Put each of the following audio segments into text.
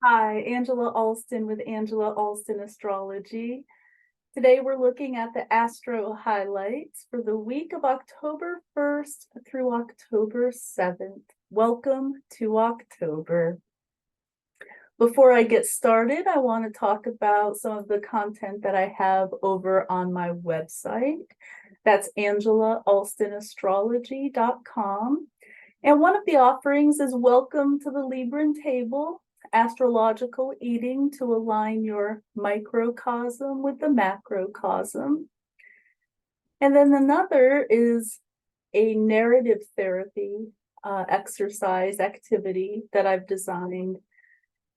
Hi, Angela Alston with Angela Alston Astrology. Today we're looking at the Astro highlights for the week of October 1st through October 7th. Welcome to October. Before I get started, I want to talk about some of the content that I have over on my website. That's AngelaAlstonAstrology.com. And one of the offerings is Welcome to the Libran Table, astrological eating to align your microcosm with the macrocosm. And then another is a narrative therapy exercise activity that I've designed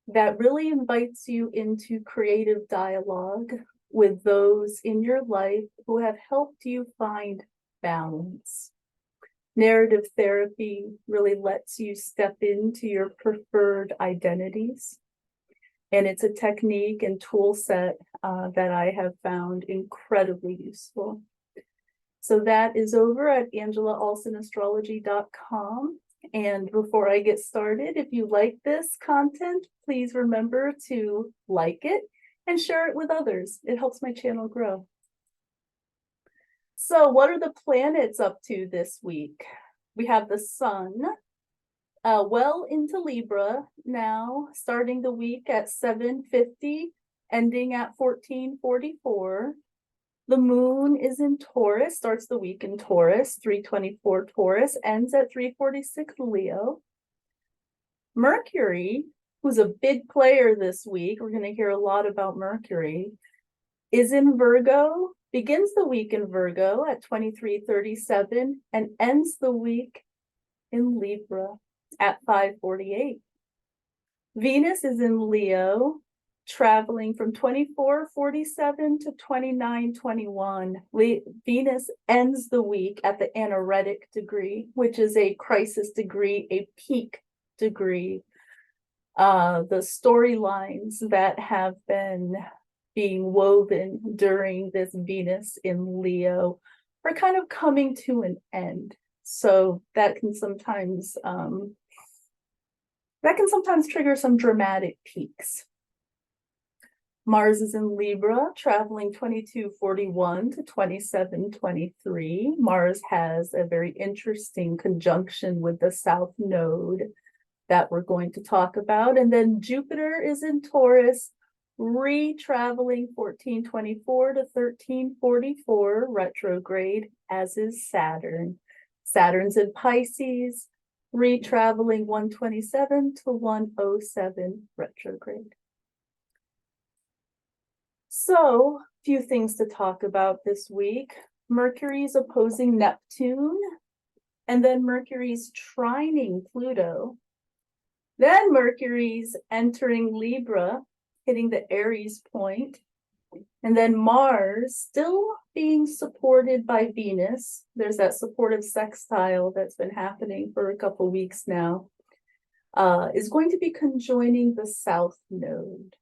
that really invites you into creative dialogue with those in your life who have helped you find balance. Narrative therapy really lets you step into your preferred identities. And it's a technique and tool set that I have found incredibly useful. So that is over at AngelaAlstonAstrology.com. And before I get started, if you like this content, please remember to like it and share it with others. It helps my channel grow. So what are the planets up to this week? We have the sun well into Libra now, starting the week at 7:50, ending at 14:44. The moon is in Taurus, starts the week in Taurus, 3:24 Taurus, ends at 3:46 Leo. Mercury, who's a big player this week, we're going to hear a lot about Mercury, is in Virgo, begins the week in Virgo at 23:37 and ends the week in Libra at 5:48. Venus is in Leo, traveling from 24:47 to 29:21. Venus ends the week at the anaretic degree, which is a crisis degree, a peak degree. The storylines that have been being woven during this Venus in Leo are kind of coming to an end. So that can sometimes trigger some dramatic peaks. Mars is in Libra, traveling 22:41 to 27:23. Mars has a very interesting conjunction with the South Node that we're going to talk about. And then Jupiter is in Taurus, re-traveling 14:24 to 13:44 retrograde, as is Saturn. Saturn's in Pisces, re-traveling 127 to 107 retrograde. So, a few things to talk about this week. Mercury's opposing Neptune, and then Mercury's trining Pluto. Then Mercury's entering Libra, hitting the Aries point. And then Mars, still being supported by Venus. There's that supportive sextile that's been happening for a couple weeks now, is going to be conjoining the South Node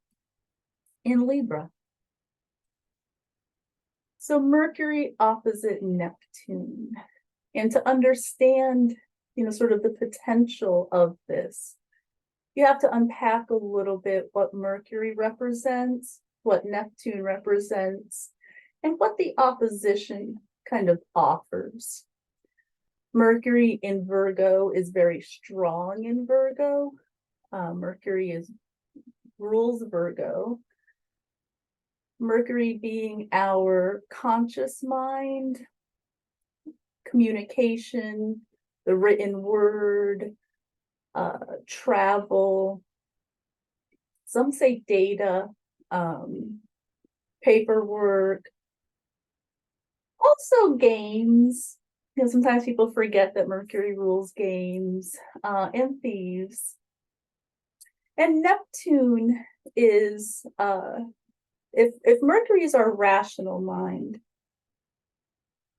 in Libra. So Mercury opposite Neptune. And to understand, sort of the potential of this, you have to unpack a little bit what Mercury represents, what Neptune represents, and what the opposition kind of offers. Mercury in Virgo is very strong in Virgo. Mercury rules Virgo. Mercury being our conscious mind, communication, the written word, travel, some say data, paperwork, also games. Sometimes people forget that Mercury rules games, and thieves. And Neptune is, if Mercury is our rational mind,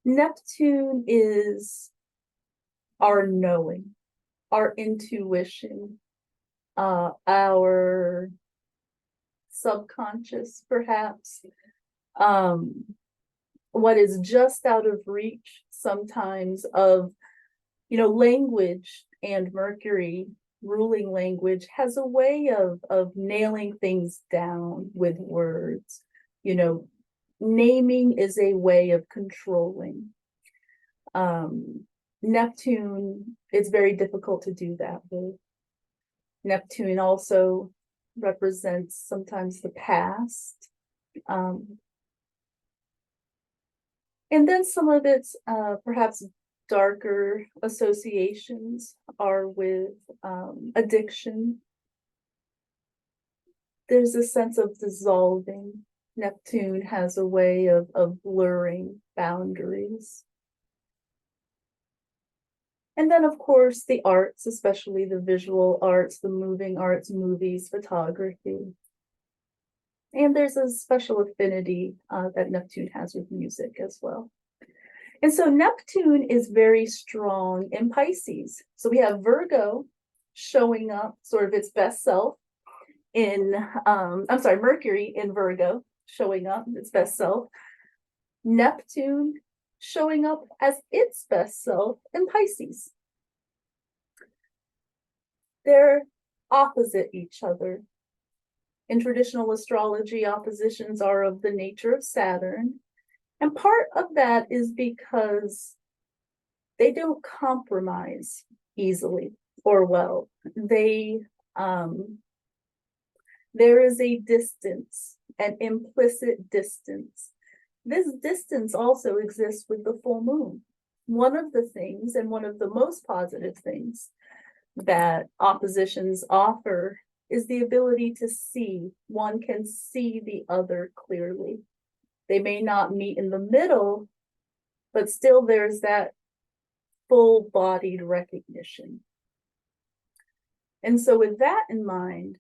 Neptune is our knowing, our intuition, our subconscious, perhaps, what is just out of reach sometimes of, language and Mercury ruling language, has a way of nailing things down with words. You know, naming is a way of controlling. Neptune, it's very difficult to do that with. Neptune also represents sometimes the past. And then some of its perhaps darker associations are with addiction. There's a sense of dissolving. Neptune has a way of blurring boundaries. And then, of course, the arts, especially the visual arts, the moving arts, movies, photography. And there's a special affinity that Neptune has with music as well. And so Neptune is very strong in Pisces. So we have Virgo showing up sort of its best self in, Mercury in Virgo showing up its best self. Neptune showing up as its best self in Pisces. They're opposite each other. In traditional astrology, oppositions are of the nature of Saturn. And part of that is because they don't compromise easily or well. There is a distance, an implicit distance. This distance also exists with the full moon. One of the things, and one of the most positive things that oppositions offer, is the ability to see. One can see the other clearly. They may not meet in the middle, but still there's that full-bodied recognition. And so with that in mind,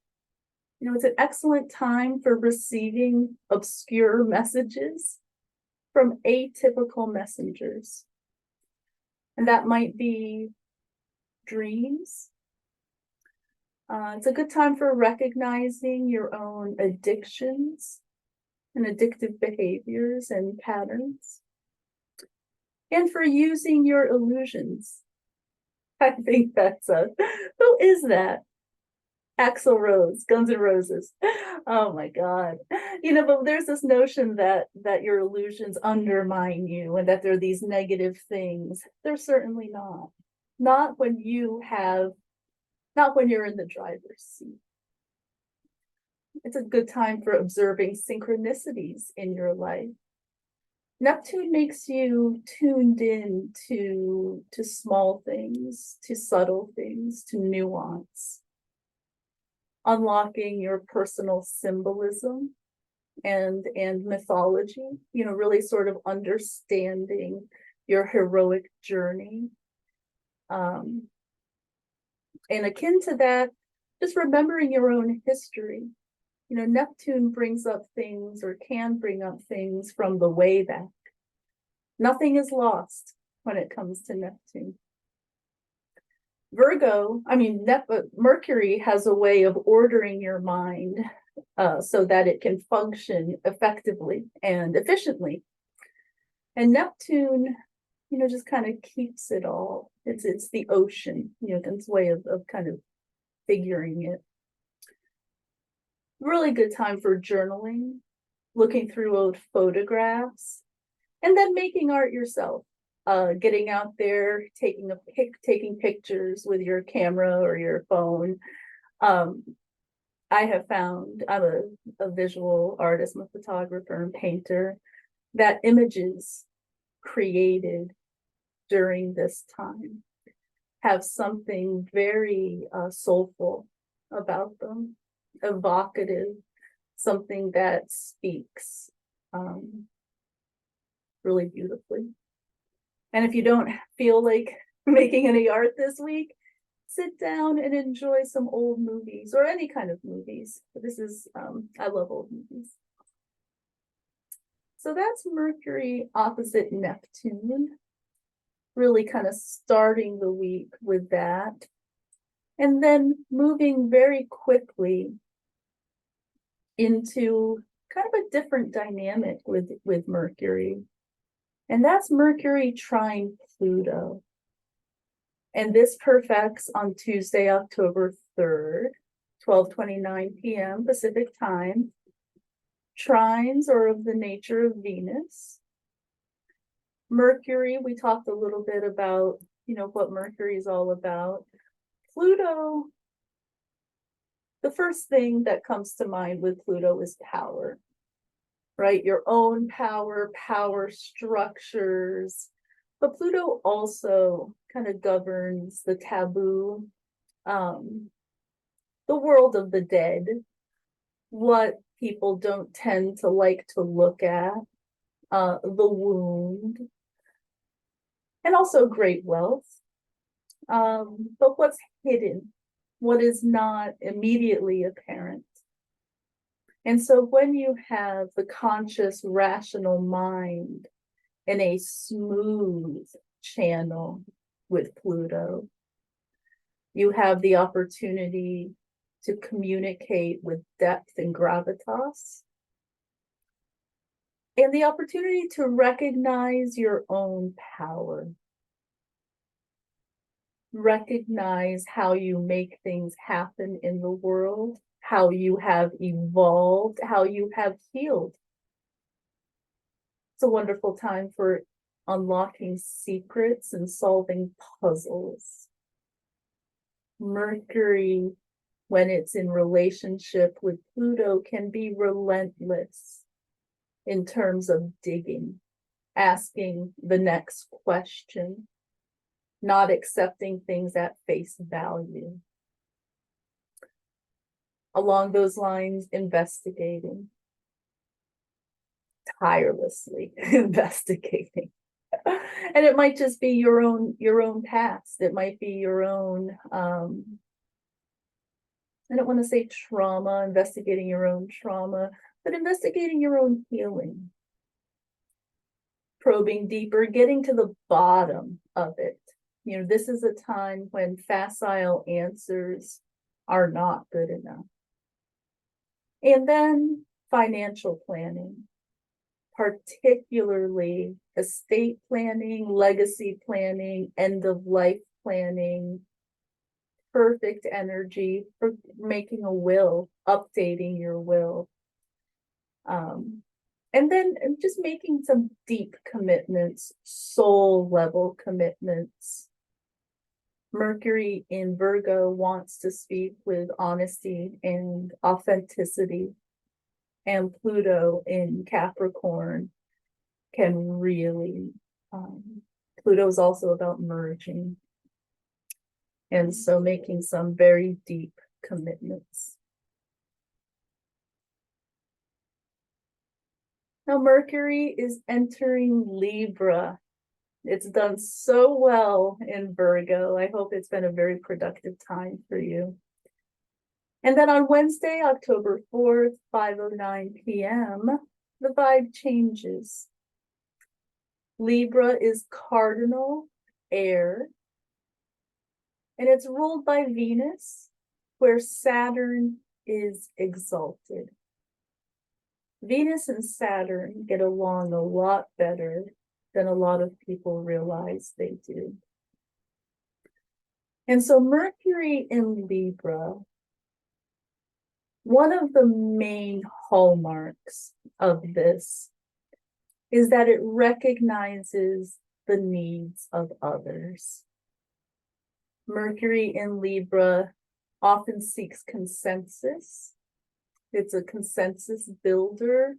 it's an excellent time for receiving obscure messages from atypical messengers. And that might be dreams. It's a good time for recognizing your own addictions and addictive behaviors and patterns, and for using your illusions. I think that's who is that? Axl Rose, Guns N' Roses. Oh my God. But there's this notion that your illusions undermine you and that they're these negative things. They're certainly not. Not when you're in the driver's seat. It's a good time for observing synchronicities in your life. Neptune makes you tuned in to small things, to subtle things, to nuance, unlocking your personal symbolism and mythology, really sort of understanding your heroic journey. And akin to that, just remembering your own history. Neptune brings up things, or can bring up things, from the way back. Nothing is lost when it comes to Neptune. Mercury has a way of ordering your mind so that it can function effectively and efficiently. And Neptune, just kind of keeps it all. It's the ocean, its way of kind of figuring it. Really good time for journaling, looking through old photographs, and then making art yourself. Getting out there, taking pictures with your camera or your phone. I have found, I'm a visual artist, I'm a photographer and painter, that images created during this time have something very soulful about them, evocative, something that speaks really beautifully. And if you don't feel like making any art this week, sit down and enjoy some old movies, or any kind of movies. I love old movies. So that's Mercury opposite Neptune, really kind of starting the week with that. And then moving very quickly into kind of a different dynamic with Mercury. And that's Mercury trine Pluto. And this perfects on Tuesday, October 3rd, 12:29 p.m. Pacific time. Trines are of the nature of Venus. Mercury, we talked a little bit about, what Mercury is all about. Pluto, the first thing that comes to mind with Pluto is power, right? Your own power, power structures. But Pluto also kind of governs the taboo, the world of the dead, what people don't tend to like to look at, the wound, and also great wealth. But what's hidden, what is not immediately apparent. And so when you have the conscious, rational mind in a smooth channel with Pluto, you have the opportunity to communicate with depth and gravitas, and the opportunity to recognize your own power. Recognize how you make things happen in the world, how you have evolved, how you have healed. It's a wonderful time for unlocking secrets and solving puzzles. Mercury, when it's in relationship with Pluto, can be relentless in terms of digging, asking the next question, not accepting things at face value. Along those lines, investigating, tirelessly investigating. And it might just be your own past. It might be your own, I don't want to say trauma, investigating your own trauma, but investigating your own healing. Probing deeper, getting to the bottom of it. This is a time when facile answers are not good enough. And then financial planning, particularly estate planning, legacy planning, end of life planning, perfect energy for making a will, updating your will. And then just making some deep commitments, soul level commitments. Mercury in Virgo wants to speak with honesty and authenticity. And Pluto in Capricorn can really, Pluto is also about merging. And so making some very deep commitments. Now Mercury is entering Libra. It's done so well in Virgo. I hope it's been a very productive time for you. And then on Wednesday, October 4th, 5:09 p.m., the vibe changes. Libra is cardinal air, and it's ruled by Venus, where Saturn is exalted. Venus and Saturn get along a lot better than a lot of people realize they do. And so Mercury in Libra, one of the main hallmarks of this is that it recognizes the needs of others. Mercury in Libra often seeks consensus. It's a consensus builder.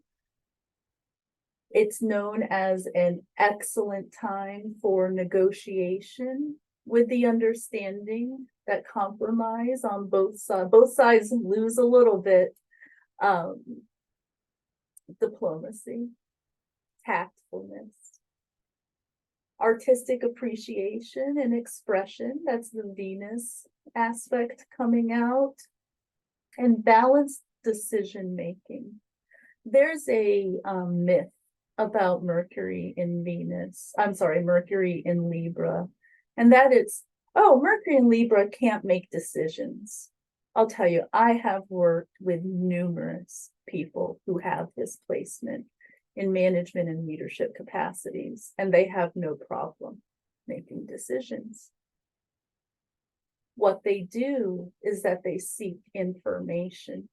It's known as an excellent time for negotiation, with the understanding that compromise on both sides lose a little bit. Diplomacy, tactfulness, artistic appreciation and expression, that's the Venus aspect coming out, and balanced decision making. There's a myth about Mercury in Mercury in Libra, and that it's, Mercury in Libra can't make decisions. I'll tell you, I have worked with numerous people who have this placement in management and leadership capacities, and they have no problem making decisions. what they do is that they seek information.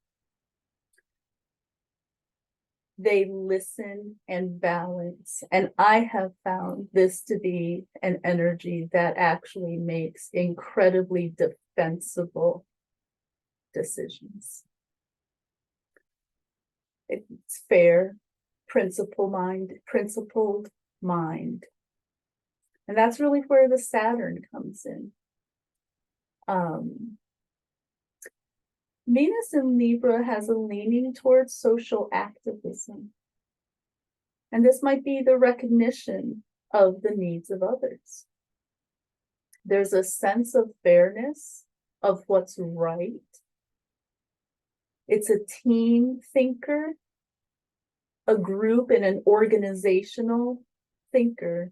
They listen and balance. And I have found this to be an energy that actually makes incredibly defensible decisions. It's fair, principled mind. And that's really where the Saturn comes in. Venus in Libra has a leaning towards social activism. And this might be the recognition of the needs of others. There's a sense of fairness, of what's right. It's a team thinker, a group and an organizational thinker.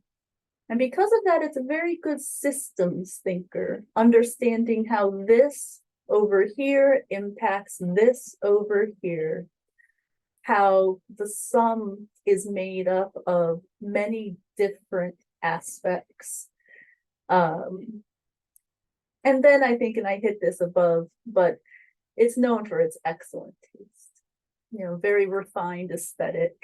And because of that, it's a very good systems thinker, understanding how this over here impacts this over here, how the sum is made up of many different aspects. And then I think, and I hit this above, but it's known for its excellent taste, very refined aesthetic.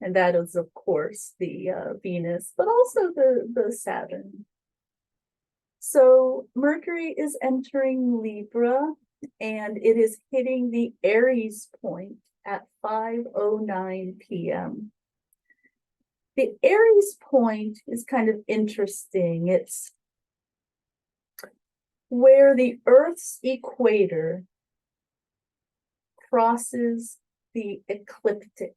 And that is, of course, the Venus, but also the Saturn. So Mercury is entering Libra, and it is hitting the Aries point at 5:09 p.m. The Aries point is kind of interesting. It's where the Earth's equator crosses the ecliptic.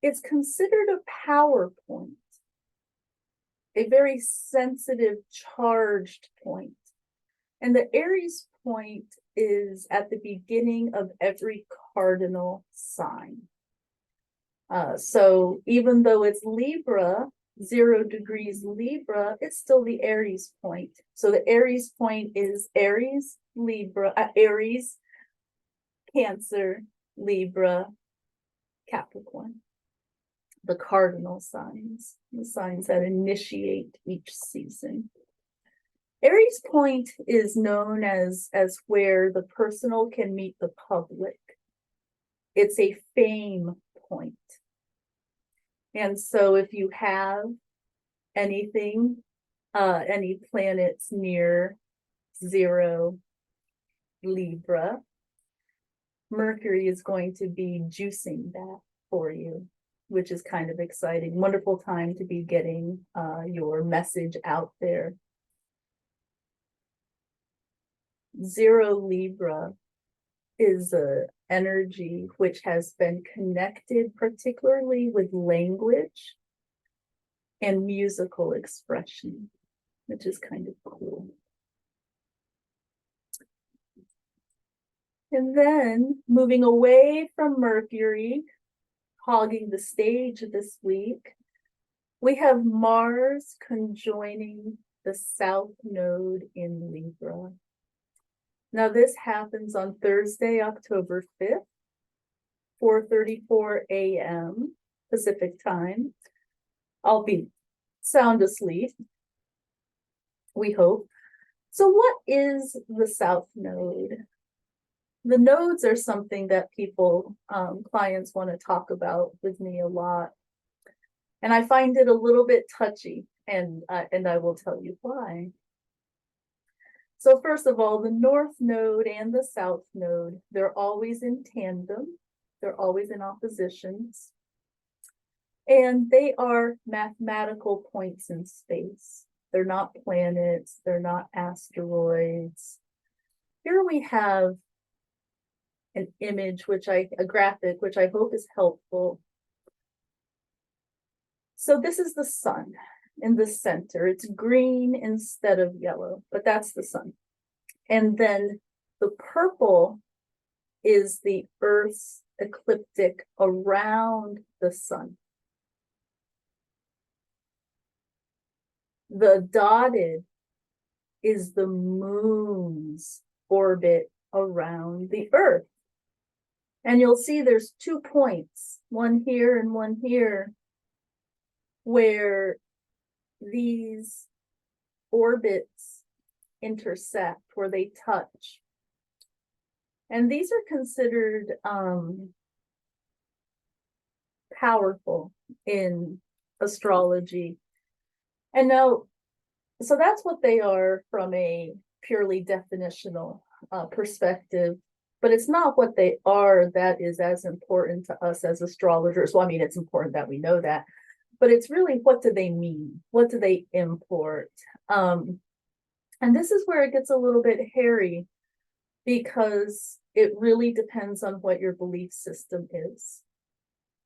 It's considered a power point, a very sensitive, charged point. And the Aries point is at the beginning of every cardinal sign. So even though it's Libra, 0 degrees Libra, it's still the Aries point. So the Aries point is Aries, Libra, Aries, Cancer, Libra, Capricorn. The cardinal signs, the signs that initiate each season. Aries point is known as where the personal can meet the public. It's a fame point. And so if you have anything, any planets near 0 Libra, Mercury is going to be juicing that for you, which is kind of exciting. Wonderful time to be getting your message out there. 0 Libra is an energy which has been connected particularly with language and musical expression, which is kind of cool. And then moving away from Mercury, hogging the stage this week, we have Mars conjoining the South Node in Libra. Now this happens on Thursday, October 5th, 4:34 a.m. Pacific time. I'll be sound asleep, we hope. So what is the South Node? The nodes are something that people, clients want to talk about with me a lot. And I find it a little bit touchy, and I will tell you why. So first of all, the North Node and the South Node, they're always in tandem. They're always in oppositions. And they are mathematical points in space. They're not planets. They're not asteroids. Here we have an image, a graphic, which I hope is helpful. So this is the sun in the center. It's green instead of yellow, but that's the sun. And then the purple is the Earth's ecliptic around the sun. The dotted is the moon's orbit around the Earth. And you'll see there's 2 points, one here and one here, where these orbits intersect, where they touch. And these are considered powerful in astrology. And now, so that's what they are from a purely definitional perspective, but it's not what they are that is as important to us as astrologers. Well, I mean, it's important that we know that, but it's really, what do they mean? What do they import? And this is where it gets a little bit hairy, because it really depends on what your belief system is,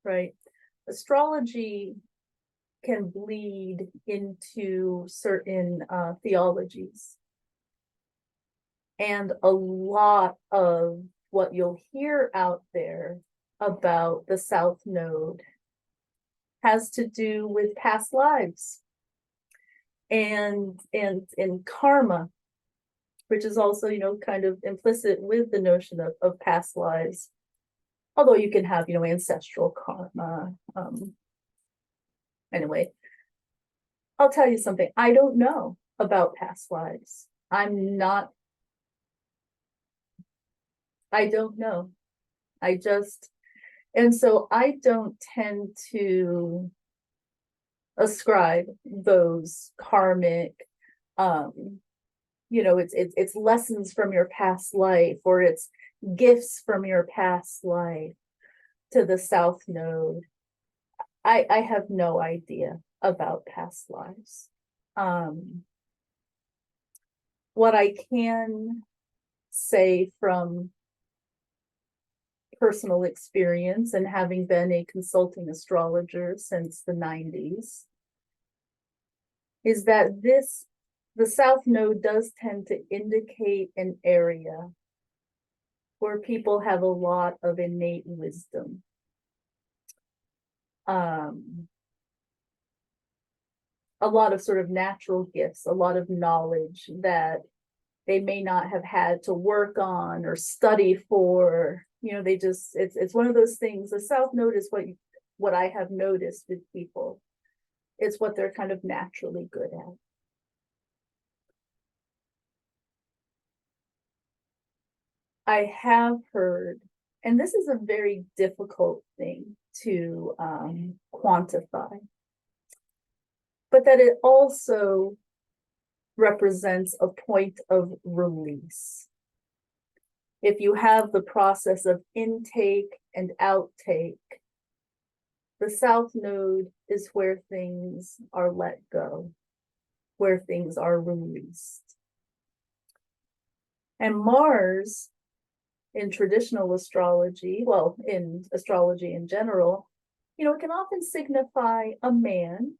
right? Astrology can bleed into certain theologies. And a lot of what you'll hear out there about the South Node has to do with past lives and karma, which is also, you know, kind of implicit with the notion of past lives. Although you can have, you know, ancestral karma. Anyway, I'll tell you something. I don't know about past lives. I don't know. And so I don't tend to ascribe those karmic, you know, it's lessons from your past life, or it's gifts from your past life to the South Node. I have no idea about past lives. What I can say from personal experience, and having been a consulting astrologer since the 90s, is that the South Node does tend to indicate an area where people have a lot of innate wisdom. A lot of sort of natural gifts, a lot of knowledge that they may not have had to work on or study for. You know, they just, it's one of those things. The South Node is what I have noticed with people. It's what they're kind of naturally good at. I have heard, and this is a very difficult thing to quantify, but that it also represents a point of release. If you have the process of intake and outtake, the South Node is where things are let go, where things are released. And Mars, in traditional astrology, well, in astrology in general, you know, it can often signify a man.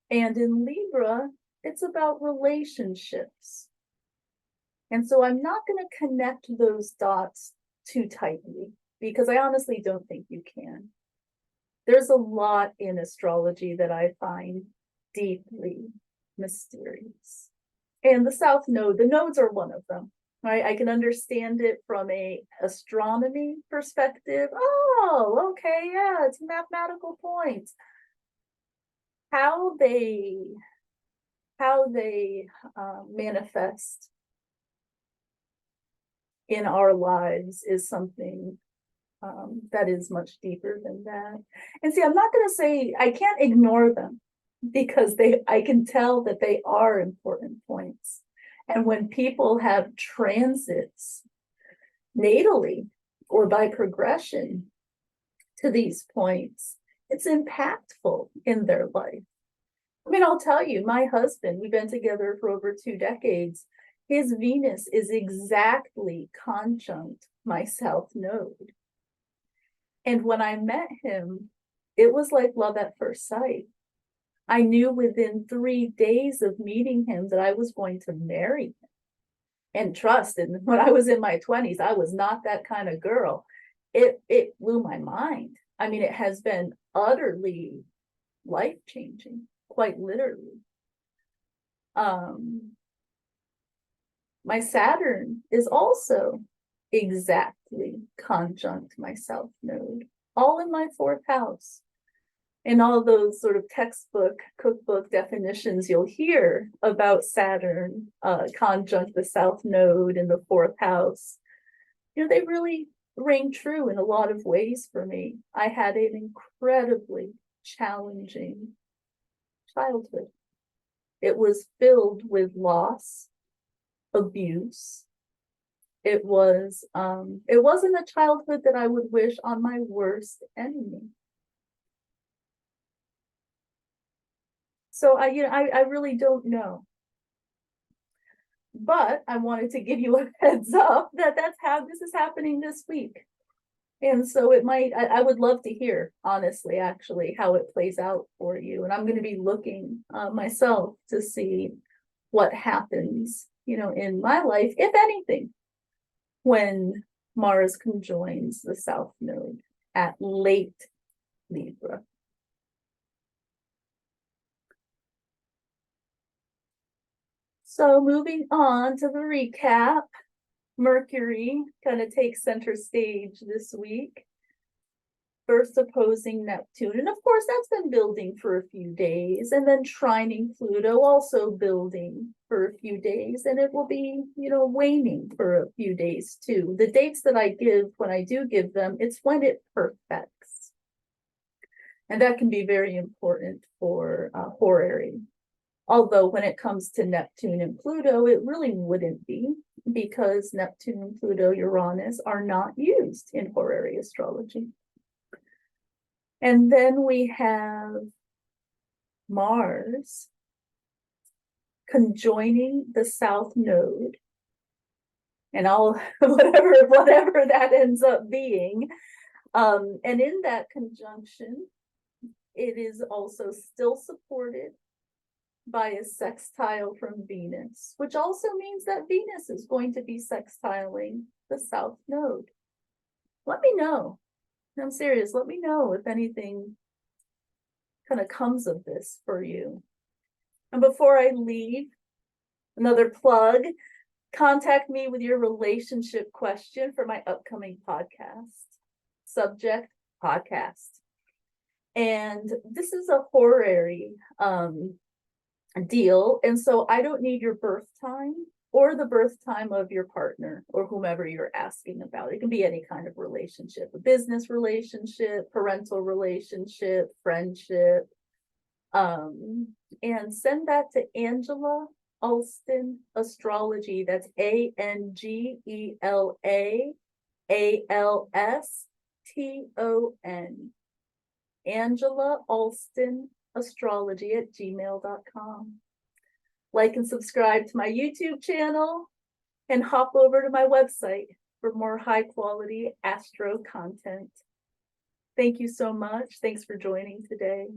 And in Libra, it's about relationships. And so I'm not going to connect those dots too tightly, because I honestly don't think you can. There's a lot in astrology that I find deeply mysterious. And the South Node, the nodes are one of them, right? I can understand it from a astronomy perspective. Oh, okay, yeah, it's a mathematical point. How they manifest in our lives is something that is much deeper than that. And see, I'm not going to say I can't ignore them, because I can tell that they are important points. And when people have transits natally or by progression to these points, it's impactful in their life. I mean, I'll tell you, my husband, we've been together for over 2 decades. His Venus is exactly conjunct my South Node. And when I met him, it was like love at first sight. I knew within 3 days of meeting him that I was going to marry him. And trust, and when I was in my 20s, I was not that kind of girl. It blew my mind. I mean, it has been utterly life-changing, quite literally. My Saturn is also exactly conjunct my South Node, all in my 4th house. in all those sort of textbook, cookbook definitions, you'll hear about Saturn conjunct the South Node in the fourth house. You know, they really ring true in a lot of ways for me. I had an incredibly challenging childhood. It was filled with loss, abuse. It wasn't a childhood that I would wish on my worst enemy. So I really don't know. But I wanted to give you a heads up that that's how this is happening this week. And so it might, I would love to hear, honestly, actually, how it plays out for you. And I'm going to be looking myself to see what happens, you know, in my life, if anything, when Mars conjoins the South Node at late Libra. So moving on to the recap, Mercury kind of takes center stage this week, first opposing Neptune. And of course, that's been building for a few days, and then trining Pluto, also building for a few days. And it will be, you know, waning for a few days too. The dates that I give, when I do give them, it's when it perfects. And that can be very important for horary. Although when it comes to Neptune and Pluto, it really wouldn't be, because Neptune, Pluto, Uranus are not used in horary astrology. And then we have Mars conjoining the South Node, and all whatever that ends up being. And in that conjunction, it is also still supported by a sextile from Venus, which also means that Venus is going to be sextiling the South Node. Let me know. I'm serious. Let me know if anything kind of comes of this for you. And before I leave, another plug, contact me with your relationship question for my upcoming podcast. Subject, podcast. And this is a horary deal, and so I don't need your birth time or the birth time of your partner or whomever you're asking about. It can be any kind of relationship, a business relationship, parental relationship, friendship, and send that to Angela Alston Astrology. That's AngelaAlston, Angela Alston Astrology at gmail.com. Like and subscribe to my YouTube channel, and hop over to my website for more high quality astro content. Thank you so much. Thanks for joining today.